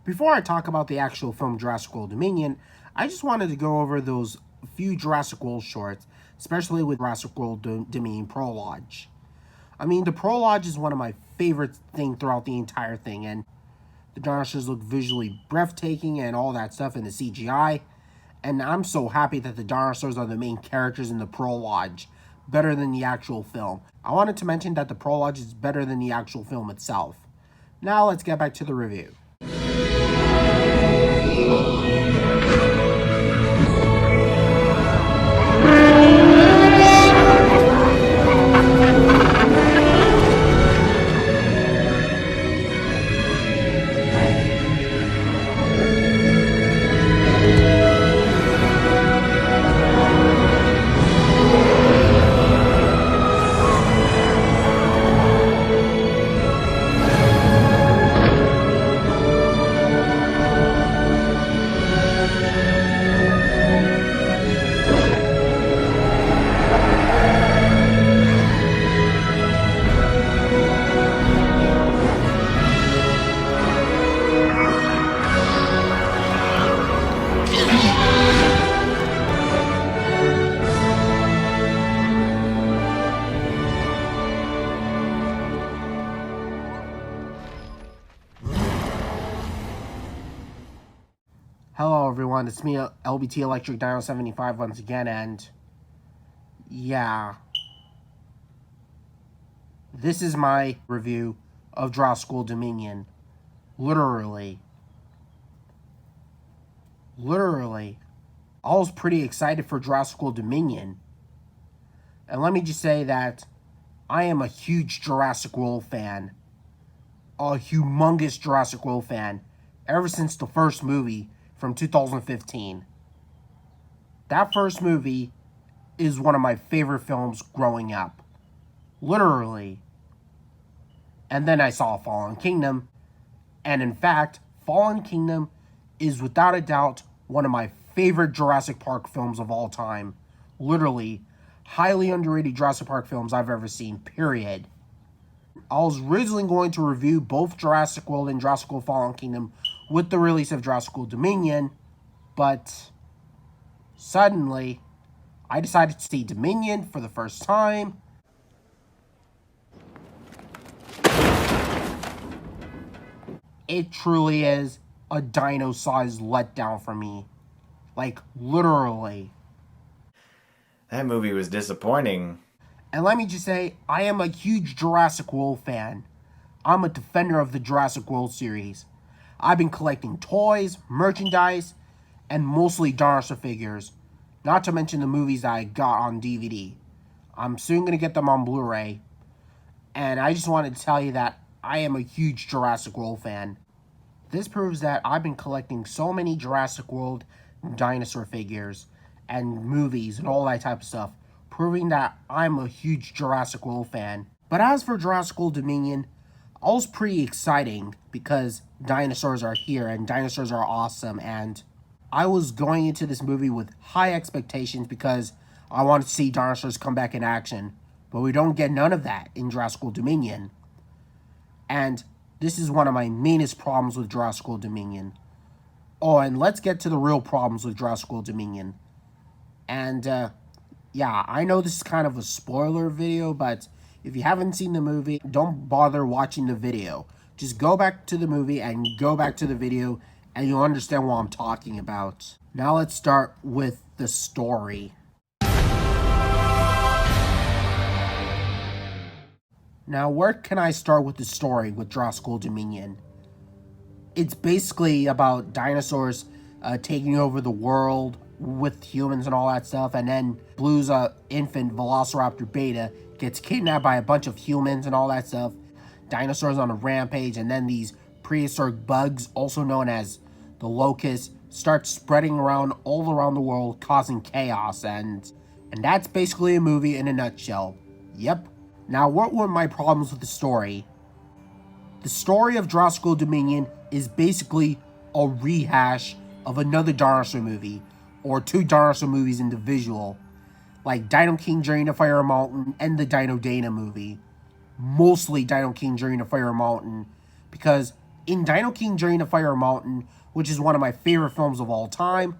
Before I talk about the actual film Jurassic World Dominion, I just wanted to go over those few Jurassic World shorts, especially with Jurassic World Dominion Prologue. I mean, the prologue is one of my favorite things throughout the entire thing, and the dinosaurs look visually breathtaking and all that stuff in the CGI. And I'm so happy that the dinosaurs are the main characters in the prologue, better than the actual film. I wanted to mention that the prologue is better than the actual film itself. Now let's get back to the review. Hello everyone, it's me, LBT Electric Dino 75 once again, and yeah, this is my review of Jurassic World Dominion. Literally, I was pretty excited for Jurassic World Dominion, and let me just say that I am a huge Jurassic World fan, a humongous Jurassic World fan, ever since the first movie from 2015. That first movie is one of my favorite films growing up. Literally. And then I saw Fallen Kingdom. And in fact, Fallen Kingdom is without a doubt one of my favorite Jurassic Park films of all time. Literally. Highly underrated Jurassic Park films I've ever seen, period. I was originally going to review both Jurassic World and Jurassic World Fallen Kingdom with the release of Jurassic World Dominion, but suddenly I decided to see Dominion for the first time. It truly is a dino-sized letdown for me. Like, literally. That movie was disappointing. And let me just say, I am a huge Jurassic World fan. I'm a defender of the Jurassic World series. I've been collecting toys, merchandise, and mostly dinosaur figures. Not to mention the movies that I got on DVD. I'm soon going to get them on Blu-ray. And I just wanted to tell you that I am a huge Jurassic World fan. This proves that I've been collecting so many Jurassic World dinosaur figures and movies and all that type of stuff, proving that I'm a huge Jurassic World fan. But as for Jurassic World Dominion, it was pretty exciting because dinosaurs are here and dinosaurs are awesome, and I was going into this movie with high expectations because I wanted to see dinosaurs come back in action, but we don't get none of that in Jurassic World Dominion. And this is one of my mainest problems with Jurassic World Dominion. Oh, and let's get to the real problems with Jurassic World Dominion. And yeah, I know this is kind of a spoiler video, but if you haven't seen the movie, don't bother watching the video. Just go back to the movie and go back to the video, and you'll understand what I'm talking about. Now let's start with the story. Now, where can I start with the story with Jurassic World Dominion? It's basically about dinosaurs taking over the world with humans and all that stuff, and then Blue's infant Velociraptor Beta gets kidnapped by a bunch of humans and all that stuff. Dinosaurs on a rampage, and then these prehistoric bugs, also known as the locusts, start spreading around all around the world, causing chaos, and that's basically a movie in a nutshell. Yep. Now, what were my problems with the story? The story of Jurassic World Dominion is basically a rehash of another dinosaur movie, or two dinosaur movies individual, like Dino King Journey to Fire Mountain and the Dino Dana movie. Mostly Dino King Journey to Fire Mountain, because In Dino King Journey to Fire Mountain, which is one of my favorite films of all time,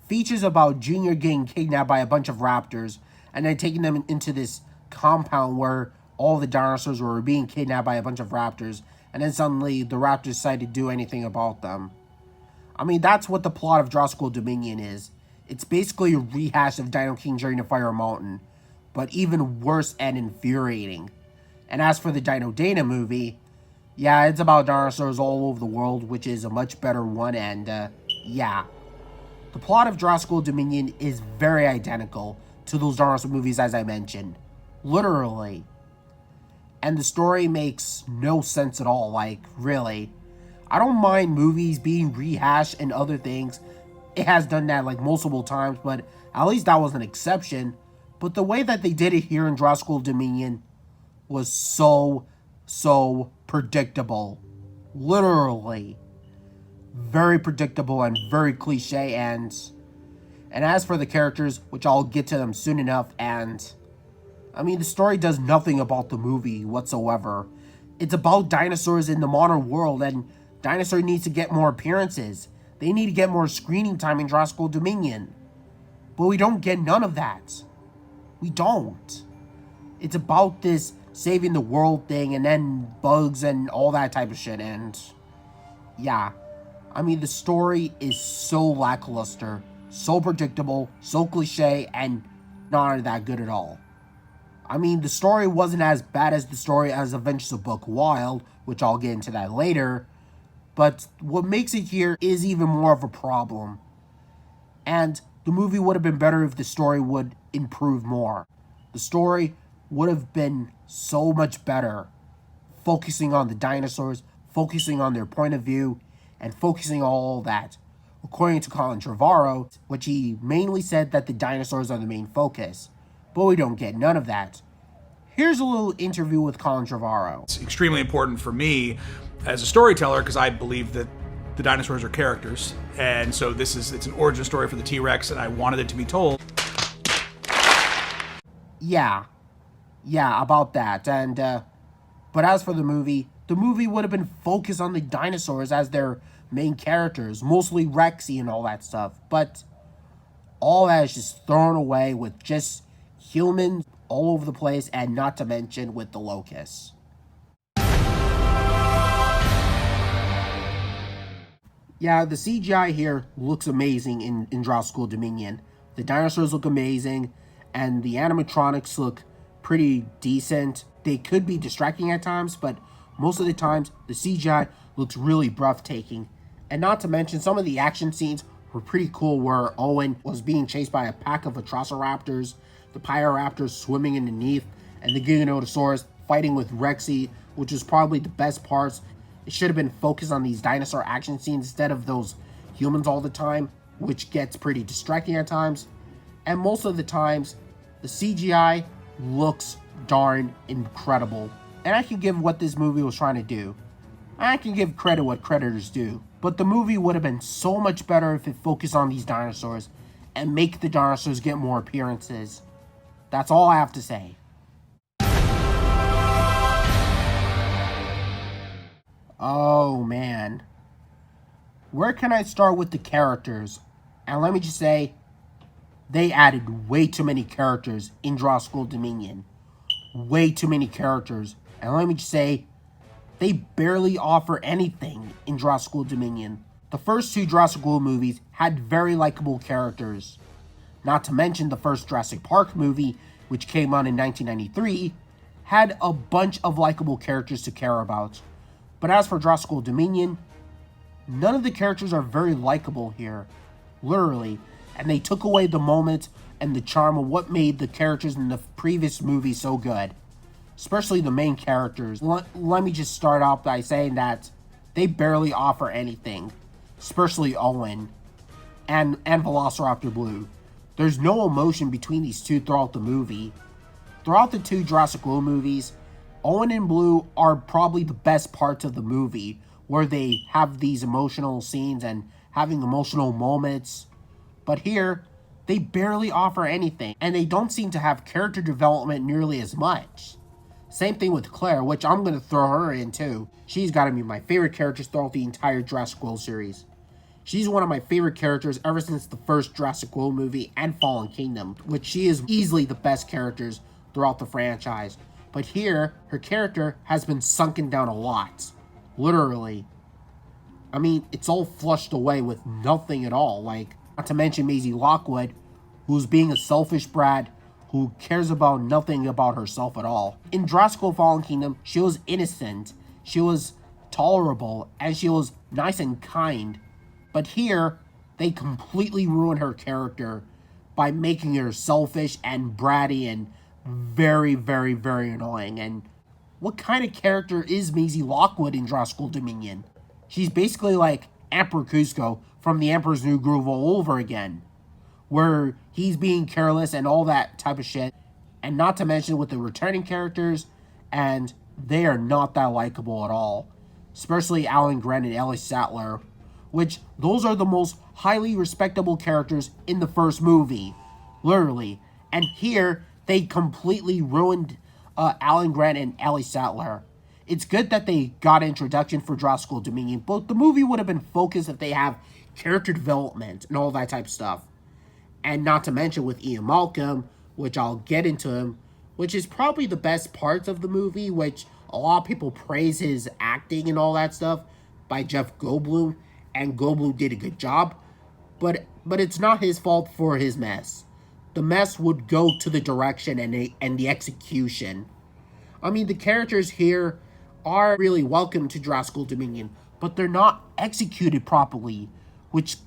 features about Junior getting kidnapped by a bunch of raptors and then taking them into this compound where all the dinosaurs were being kidnapped by a bunch of raptors, and then suddenly the raptors decide to do anything about them. I mean, that's what the plot of Jurassic World Dominion is. It's basically a rehash of Dino King Journey to Fire Mountain, but even worse and infuriating. And as for the Dino Dana movie, yeah, it's about dinosaurs all over the world, which is a much better one, and yeah. The plot of Jurassic World Dominion is very identical to those dinosaur movies as I mentioned. Literally. And the story makes no sense at all, like, really. I don't mind movies being rehashed and other things. It has done that, like, multiple times, but at least that was an exception. But the way that they did it here in Jurassic World Dominion was so predictable. Literally. Very predictable and very cliche, and as for the characters, which I'll get to them soon enough, and I mean, the story does nothing about the movie whatsoever. It's about dinosaurs in the modern world, and dinosaur needs to get more appearances. They need to get more screening time in Jurassic World Dominion. But we don't get none of that. We don't. It's about this saving the world thing, and then bugs and all that type of shit, and yeah. I mean, the story is so lackluster, so predictable, so cliche, and not that good at all. I mean, the story wasn't as bad as the story as Adventures of Buck Wild, which I'll get into that later, but what makes it here is even more of a problem. And the movie would have been better if the story would improve more. The story would have been so much better, focusing on the dinosaurs, focusing on their point of view, and focusing on all that. According to Colin Trevorrow, which he mainly said that the dinosaurs are the main focus, but we don't get none of that. Here's a little interview with Colin Trevorrow. It's extremely important for me as a storyteller because I believe that the dinosaurs are characters, and so it's an origin story for the T-Rex, and I wanted it to be told. Yeah, about that, and but as for the movie would have been focused on the dinosaurs as their main characters, mostly Rexy and all that stuff, but all that is just thrown away with just humans all over the place, and not to mention with the locusts. Yeah, the CGI here looks amazing in Jurassic World Dominion. The dinosaurs look amazing, and the animatronics look pretty decent. They could be distracting at times, but most of the times, the CGI looks really breathtaking. And not to mention, some of the action scenes were pretty cool, where Owen was being chased by a pack of Velociraptors, the Pyroraptors swimming underneath, and the Giganotosaurus fighting with Rexy, which was probably the best parts. It should have been focused on these dinosaur action scenes instead of those humans all the time, which gets pretty distracting at times. And most of the times, the CGI looks darn incredible. And I can give what this movie was trying to do. I can give credit what creditors do. But the movie would have been so much better if it focused on these dinosaurs and make the dinosaurs get more appearances. That's all I have to say. Oh man. Where can I start with the characters? And let me just say, they added way too many characters in Jurassic World Dominion. Way too many characters. And let me just say, they barely offer anything in Jurassic World Dominion. The first two Jurassic World movies had very likable characters. Not to mention the first Jurassic Park movie, which came out in 1993, had a bunch of likable characters to care about. But as for Jurassic World Dominion, none of the characters are very likable here. Literally. And they took away the moment and the charm of what made the characters in the previous movie so good. Especially the main characters. Let me just start off by saying that they barely offer anything. Especially Owen and Velociraptor Blue. There's no emotion between these two throughout the movie. Throughout the two Jurassic World movies, Owen and Blue are probably the best parts of the movie, where they have these emotional scenes and having emotional moments. But here, they barely offer anything, and they don't seem to have character development nearly as much. Same thing with Claire, which I'm going to throw her in too. She's got to be my favorite character throughout the entire Jurassic World series. She's one of my favorite characters ever since the first Jurassic World movie and Fallen Kingdom, which she is easily the best characters throughout the franchise. But here, her character has been sunken down a lot. Literally. I mean, it's all flushed away with nothing at all. Like, not to mention Maisie Lockwood, who's being a selfish brat who cares about nothing about herself at all. In Jurassic World Fallen Kingdom, she was innocent, she was tolerable, and she was nice and kind. But here, they completely ruin her character by making her selfish and bratty and very, very, very annoying. And what kind of character is Maisie Lockwood in Jurassic World Dominion? She's basically like Emperor Cusco from The Emperor's New Groove all over again, where he's being careless and all that type of shit. And not to mention with the returning characters, and they are not that likable at all. Especially Alan Grant and Ellie Sattler, which those are the most highly respectable characters in the first movie. Literally. And here, they completely ruined Alan Grant and Ellie Sattler. It's good that they got an introduction for Jurassic World Dominion, but the movie would have been focused if they have character development and all that type of stuff. And not to mention with Ian Malcolm, which I'll get into him, which is probably the best parts of the movie, which a lot of people praise his acting and all that stuff by Jeff Goldblum, and Goldblum did a good job, but it's not his fault for his mess. The mess would go to the direction and the execution. I mean, the characters here are really welcome to Jurassic World Dominion, but they're not executed properly, which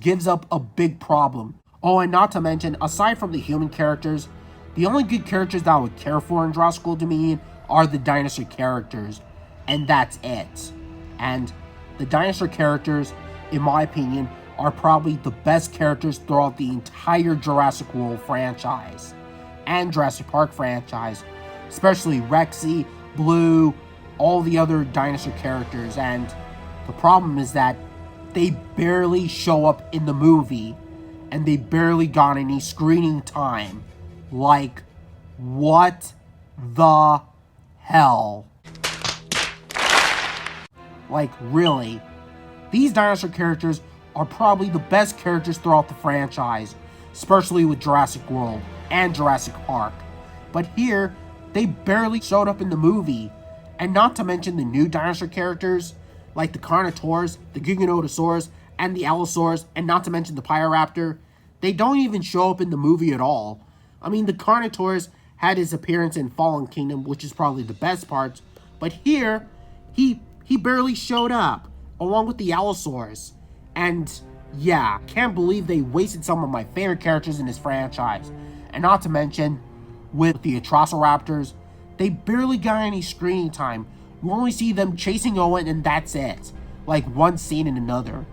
gives up a big problem. Oh, and not to mention, aside from the human characters, the only good characters that I would care for in Jurassic World Dominion are the dinosaur characters, and that's it. And the dinosaur characters, in my opinion, are probably the best characters throughout the entire Jurassic World franchise and Jurassic Park franchise, especially Rexy, Blue, all the other dinosaur characters. And the problem is that they barely show up in the movie, and they barely got any screening time. Like, what the hell? Like, really? These dinosaur characters are probably the best characters throughout the franchise, especially with Jurassic World and Jurassic Park. But here, they barely showed up in the movie. And not to mention the new dinosaur characters, like the Carnotaurs, the Giganotosaurs, and the Allosaurs, and not to mention the Pyroraptor. They don't even show up in the movie at all. I mean, the Carnotaurs had his appearance in Fallen Kingdom, which is probably the best part. But here, he barely showed up, along with the Allosaurs. And yeah, can't believe they wasted some of my favorite characters in this franchise. And not to mention, with the Atrociraptors, they barely got any screen time. You only see them chasing Owen and that's it. Like one scene in another.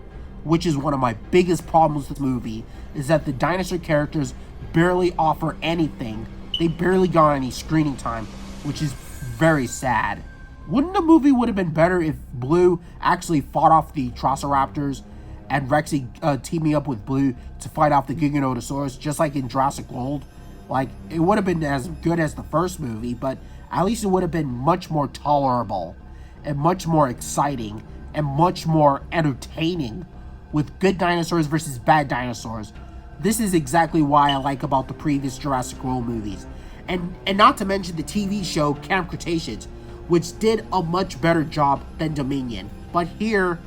Which is one of my biggest problems with this movie, is that the dinosaur characters barely offer anything. They barely got any screening time, which is very sad. Wouldn't the movie would have been better if Blue actually fought off the Atrociraptors and Rexy teaming up with Blue to fight off the Giganotosaurus, just like in Jurassic World? Like, it would have been as good as the first movie, but at least it would have been much more tolerable and much more exciting and much more entertaining with good dinosaurs versus bad dinosaurs. This is exactly why I like about the previous Jurassic World movies. And not to mention the TV show Camp Cretaceous, which did a much better job than Dominion. But here,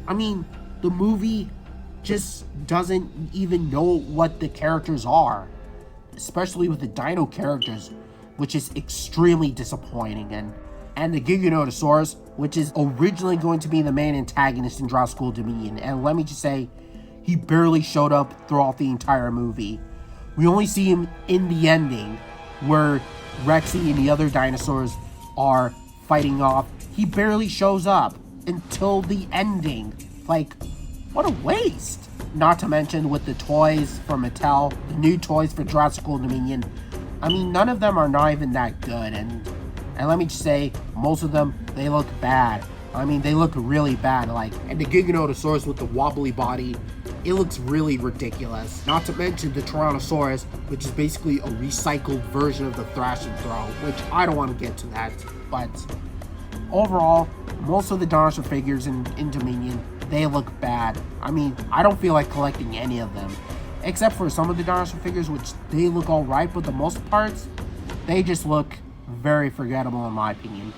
I mean, the movie just doesn't even know what the characters are. Especially with the dino characters, which is extremely disappointing. And the Giganotosaurus, which is originally going to be the main antagonist in Jurassic World Dominion. And let me just say, he barely showed up throughout the entire movie. We only see him in the ending, where Rexy and the other dinosaurs are fighting off. He barely shows up until the ending. Like, what a waste. Not to mention with the toys from Mattel, the new toys for Jurassic World Dominion. I mean, none of them are not even that good. And let me just say, most of them, they look bad. I mean, they look really bad, like, and the Giganotosaurus with the wobbly body, it looks really ridiculous. Not to mention the Tyrannosaurus, which is basically a recycled version of the Thrash and Throw, which I don't want to get to that, but overall, most of the dinosaur figures in Dominion, they look bad. I mean, I don't feel like collecting any of them, except for some of the dinosaur figures, which they look alright, but the most parts, they just look very forgettable in my opinion.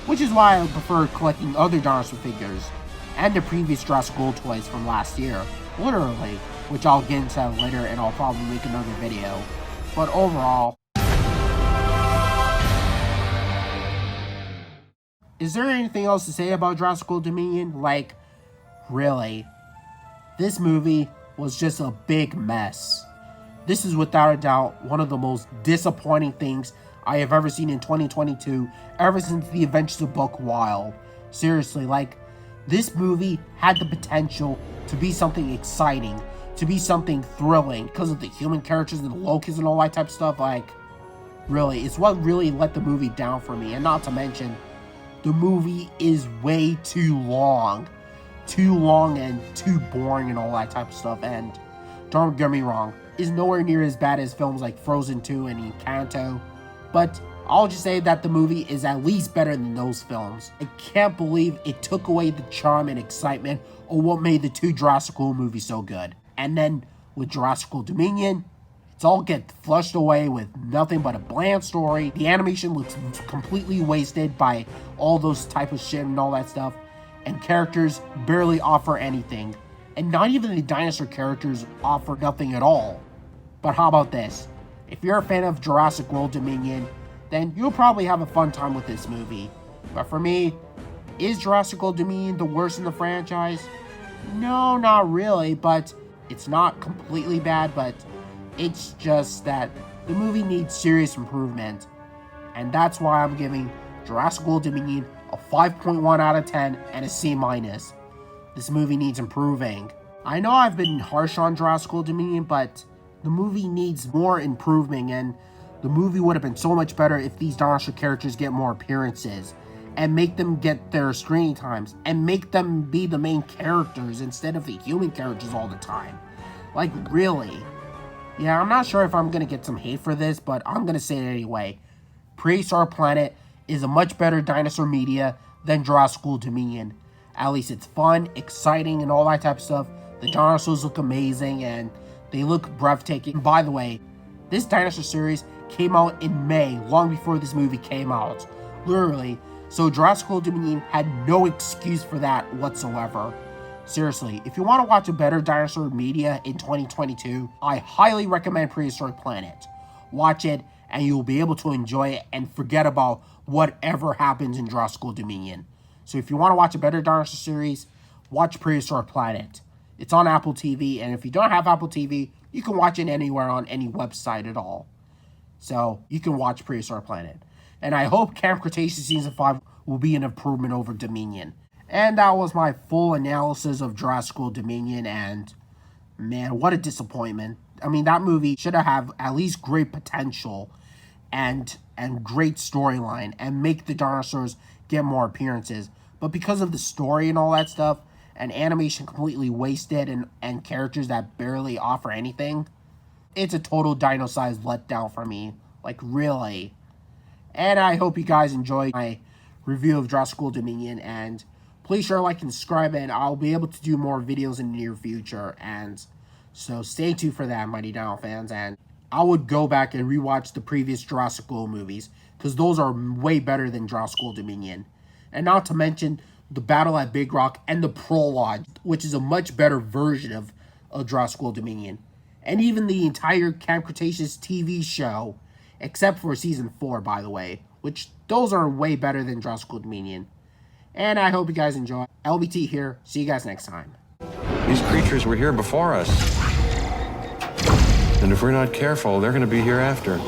Which is why I prefer collecting other dinosaur figures and the previous Jurassic World toys from last year, literally, which I'll get into later and I'll probably make another video. But overall, is there anything else to say about Jurassic World Dominion? Like, really, this movie was just a big mess. This is without a doubt one of the most disappointing things I have ever seen in 2022, ever since The Adventures of Buck Wild. Seriously, like, this movie had the potential to be something exciting, to be something thrilling, because of the human characters and the locusts and all that type of stuff. Like, really, it's what really let the movie down for me. And not to mention, the movie is way too long and too boring and all that type of stuff. And don't get me wrong, it's nowhere near as bad as films like Frozen 2 and Encanto. But I'll just say that the movie is at least better than those films. I can't believe it took away the charm and excitement of what made the two Jurassic World movies so good. And then with Jurassic World Dominion, it's all get flushed away with nothing but a bland story. The animation looks completely wasted by all those type of shit and all that stuff. And characters barely offer anything. And not even the dinosaur characters offer nothing at all. But how about this? If you're a fan of Jurassic World Dominion, then you'll probably have a fun time with this movie. But for me, is Jurassic World Dominion the worst in the franchise? No, not really, but it's not completely bad, but it's just that the movie needs serious improvement. And that's why I'm giving Jurassic World Dominion a 5.1 out of 10 and a C-. This movie needs improving. I know I've been harsh on Jurassic World Dominion, but the movie needs more improving, and the movie would have been so much better if these dinosaur characters get more appearances, and make them get their screen times, and make them be the main characters instead of the human characters all the time. Like, really. Yeah, I'm not sure if I'm gonna get some hate for this, but I'm gonna say it anyway. Prehistoric Planet is a much better dinosaur media than Jurassic World Dominion. At least it's fun, exciting, and all that type of stuff. The dinosaurs look amazing, and they look breathtaking. By the way, this dinosaur series came out in May, long before this movie came out. Literally. So Jurassic World Dominion had no excuse for that whatsoever. Seriously, if you want to watch a better dinosaur media in 2022, I highly recommend Prehistoric Planet. Watch it, and you'll be able to enjoy it and forget about whatever happens in Jurassic World Dominion. So if you want to watch a better dinosaur series, watch Prehistoric Planet. It's on Apple TV, and if you don't have Apple TV, you can watch it anywhere on any website at all. So you can watch Prehistoric Planet. And I hope Camp Cretaceous Season 5 will be an improvement over Dominion. And that was my full analysis of Jurassic World Dominion, and man, what a disappointment. I mean, that movie should have at least great potential and great storyline and make the dinosaurs get more appearances. But because of the story and all that stuff, and animation completely wasted and characters that barely offer anything, it's a total dino-sized letdown for me. Like, really. And I hope you guys enjoyed my review of Jurassic World Dominion, and please share, like, and subscribe, and I'll be able to do more videos in the near future. And so stay tuned for that, Mighty Dino fans. And I would go back and rewatch the previous Jurassic World movies, because those are way better than Jurassic World Dominion. And not to mention the Battle at Big Rock and the prologue, which is a much better version of Jurassic World Dominion. And even the entire Camp Cretaceous TV show, except for Season 4, by the way, which those are way better than Jurassic World Dominion. And I hope you guys enjoy. LBT here. See you guys next time. These creatures were here before us. And if we're not careful, they're going to be here after.